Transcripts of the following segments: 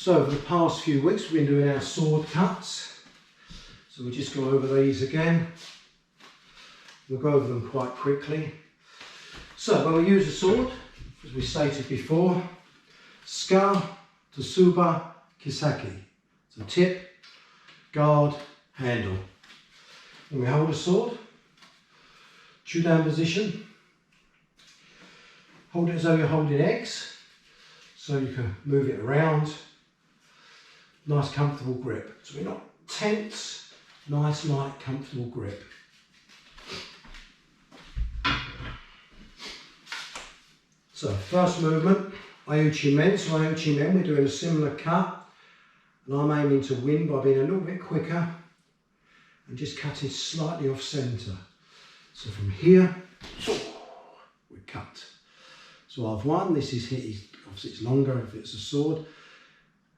So over the past few weeks we've been doing our sword cuts. So we'll just go over these again. We'll go over them quite quickly. So when we use a sword, as we stated before, ska, tsuba, kisaki. So tip, guard, handle. When we hold a sword, chew down position. Hold it as though you're holding eggs, so you can move it around. Nice comfortable grip. So we're not tense, nice light comfortable grip. So first movement, Aiuchi men. So Aiuchi men, we're doing a similar cut, and I'm aiming to win by being a little bit quicker and just cutting slightly off centre. So from here, we cut. So I've won. This is hit. Obviously it's longer if it's a sword.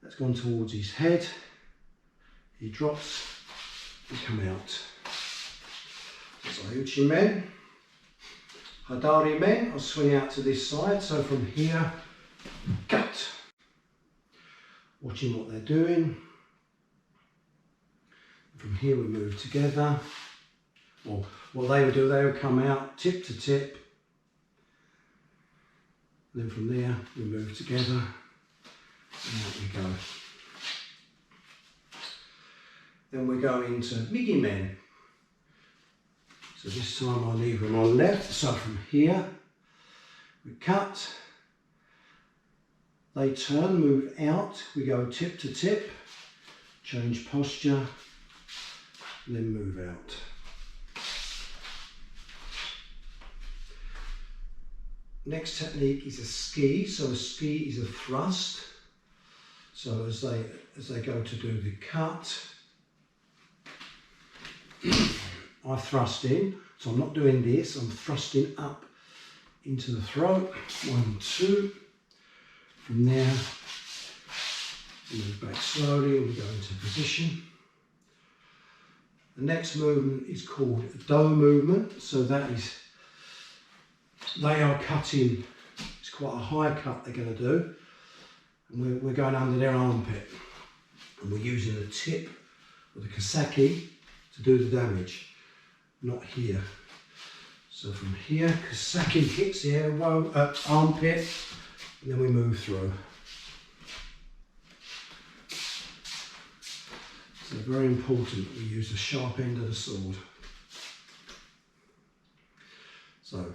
That's gone towards his head. He drops. We come out. So Aiuchi men. Hadari men, I'll swing out to this side, so from here, cut. Watching what they're doing. From here we move together. Or what they would do, they would come out tip to tip. And then from there we move together. And out we go. Then we go into Migi men. So this time I leave them on left, so from here we cut, they turn, move out, we go tip to tip, change posture, and then move out. Next technique is a ski, so a ski is a thrust, so as they go to do the cut, I thrust in, so I'm not doing this, I'm thrusting up into the throat. 1, 2. From there, move back slowly and we go into position. The next movement is called a do movement, so that is, they are cutting, it's quite a high cut they're going to do, and we're going under their armpit, and we're using the tip of the kisaki to do the damage. Not here. So from here, kisaki hits the armpit, and then we move through. So very important that we use the sharp end of the sword. So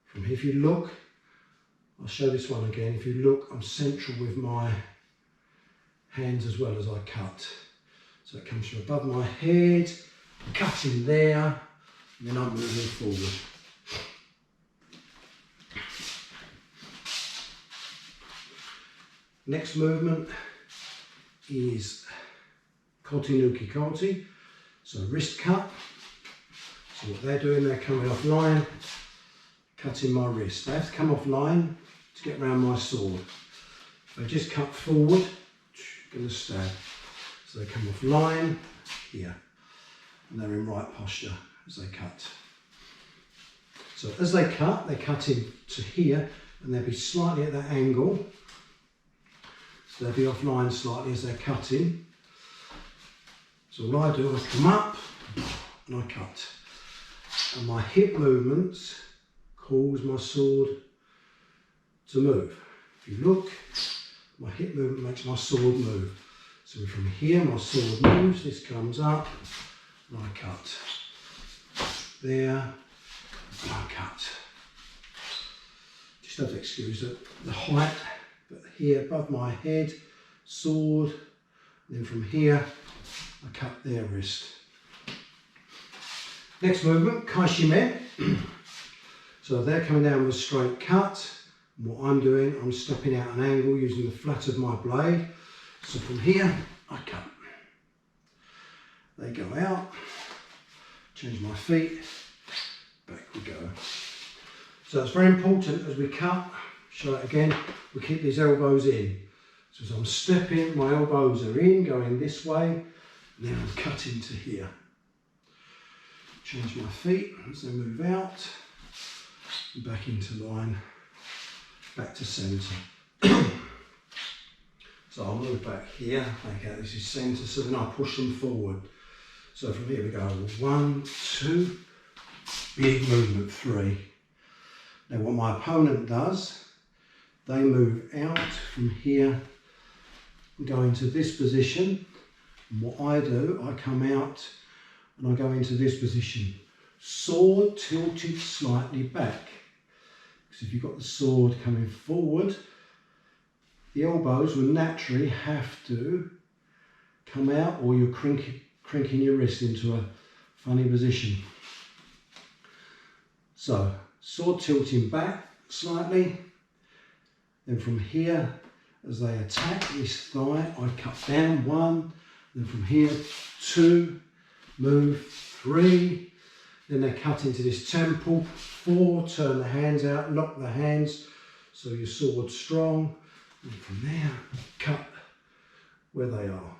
from here, if you look, I'll show this one again. If you look, I'm central with my hands as well as I cut. So it comes from above my head, cutting there, and then I'm moving forward. Next movement is Kotinuki Koti, so wrist cut. So what they're doing, they're coming off line, cutting my wrist. They have to come off line to get around my sword. If they just cut forward, going to stab. So they come off line here, and they're in right posture as they cut. So as they cut, they're cutting to here, and they'll be slightly at that angle. So they'll be off line slightly as they're cutting. So what I do, I come up and I cut. And my hip movements cause my sword to move. If you look, my hip movement makes my sword move. So from here, my sword moves, this comes up, and I cut. There, and I cut. Just have to excuse the height, but here above my head, sword, and then from here, I cut their wrist. Next movement, kaishime. So they're coming down with a straight cut. And what I'm doing, I'm stepping out an angle using the flat of my blade. So from here, I cut. They go out, change my feet, back we go. So it's very important as we cut, show it again, we keep these elbows in. So as I'm stepping, my elbows are in, going this way, and then I'm cutting to here. Change my feet as they move out, and back into line, back to centre. So I'll move back here, okay, this is centre, so then I'll push them forward. So from here we go, 1, 2, big movement, 3. Now what my opponent does, they move out from here and go into this position. And what I do, I come out and I go into this position. Sword tilted slightly back. Because if you've got the sword coming forward, the elbows will naturally have to come out, or you're crinking your wrist into a funny position. So, sword tilting back slightly. Then from here, as they attack this thigh, I cut down 1. Then from here, 2, move, 3. Then they cut into this temple, 4, turn the hands out, lock the hands so your sword's strong. And from there, cut where they are.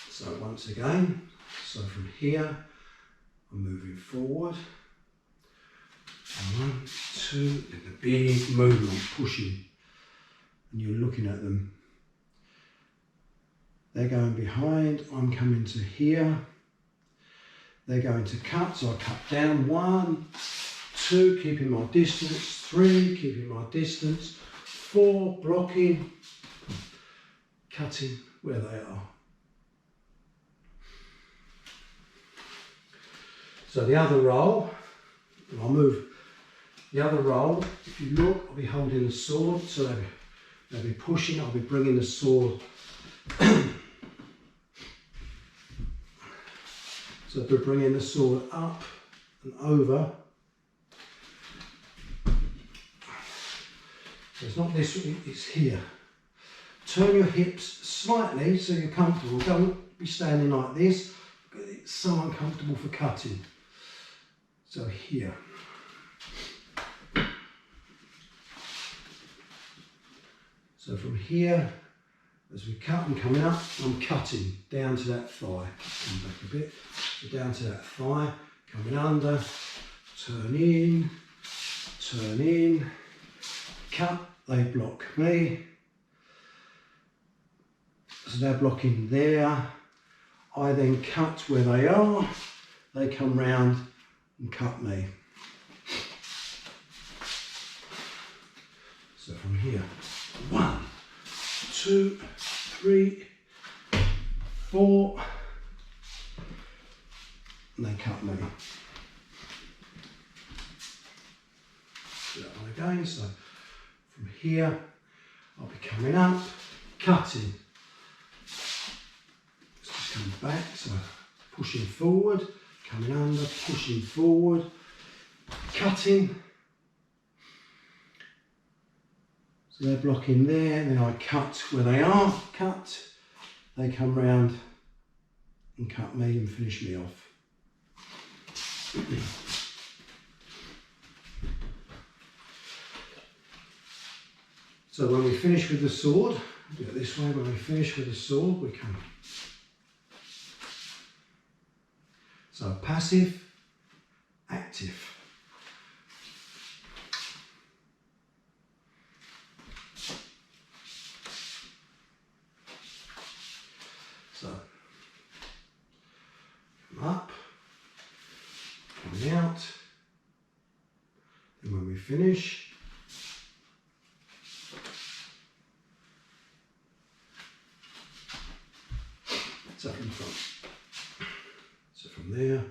So once again, so from here, I'm moving forward. 1, 2, and the big movement, pushing. And you're looking at them. They're going behind, I'm coming to here. They're going to cut, so I cut down 1, 2, keeping my distance, 3, keeping my distance, 4, blocking, cutting where they are. So the other roll, and I'll move the other roll, if you look, I'll be holding the sword, so they'll be pushing, I'll be bringing the sword. So we're bringing the sword up and over. So it's not this, it's here. Turn your hips slightly so you're comfortable. Don't be standing like this, because it's so uncomfortable for cutting. So here. So from here, as we cut and come out, I'm cutting down to that thigh. Come back a bit. So down to that thigh, coming under, turn in, cut, they block me. So they're blocking there. I then cut where they are. They come round and cut me. So from here, 1, 2, 3, 4, and they cut me. Do that one again. So from here, I'll be coming up, cutting. Just come back, so pushing forward, coming under, pushing forward, cutting. So they're blocking there, then I cut where they are, cut, they come round and cut me and finish me off. So when we finish with the sword, do it this way, when we finish with the sword, we come. So passive, active. So, come up, coming out, and when we finish, it's up in front. So from there,